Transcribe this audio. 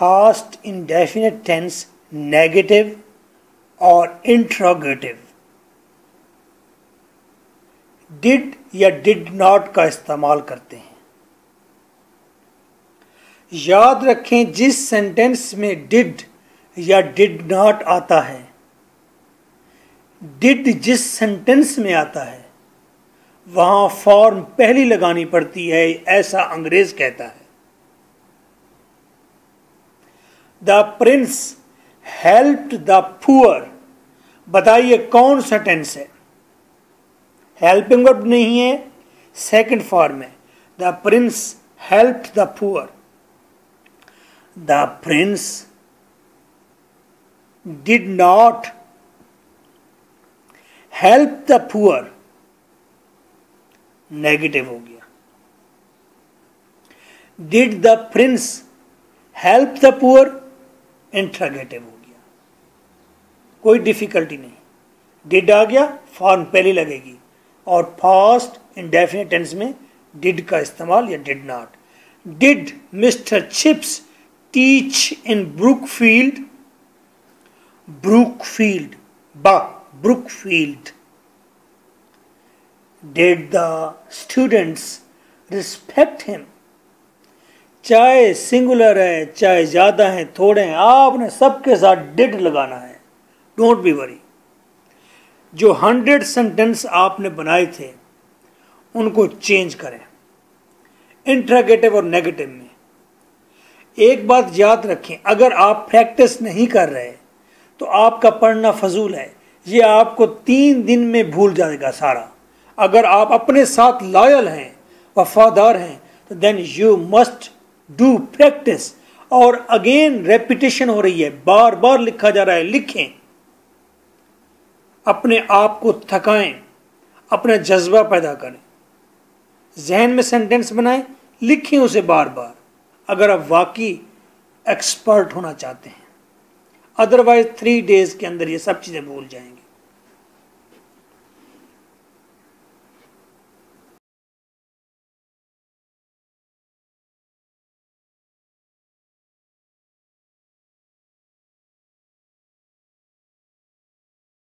past indefinite tense negative और interrogative did या did not का इस्तेमाल करते हैं। याद रखें जिस सेंटेंस में did या did not आता है, did जिस सेंटेंस में आता है वहां फॉर्म पहली लगानी पड़ती है, ऐसा अंग्रेज कहता है। The Prince helped the poor, बताइए कौन सा टेंस है? हेल्पिंग वर्ब नहीं है, सेकंड फॉर्म है। The Prince helped the poor. The Prince did not help the poor, negative हो गया। Did the Prince help the poor, interrogative हो गया। कोई डिफिकल्टी नहीं, डिड आ गया फॉर्म पहले लगेगी, और फास्ट इंडेफिनिट टेंस में डिड का इस्तेमाल या did not. Did mister chips teach in Brookfield, Brookfield Brookfield. Did the students respect him? चाहे सिंगुलर है चाहे ज्यादा है थोड़े हैं, आपने सबके साथ डिड लगाना है। Don't be worry. जो 100 सेंटेंस आपने बनाए थे उनको चेंज करें इंट्रोगेटिव और नेगेटिव में। एक बात याद रखें, अगर आप प्रैक्टिस नहीं कर रहे तो आपका पढ़ना फजूल है, ये आपको 3 दिन में भूल जाएगा सारा। अगर आप अपने साथ लॉयल हैं, वफादार हैं, तो then you must do practice. और अगेन रेपिटेशन हो रही है, बार बार लिखा जा रहा है, लिखें, अपने आप को थकाएं, अपना जज्बा पैदा करें, जहन में सेंटेंस बनाएं, लिखें उसे बार बार, अगर आप वाकई एक्सपर्ट होना चाहते हैं। अदरवाइज 3 डेज के अंदर ये सब चीजें भूल जाएंगे।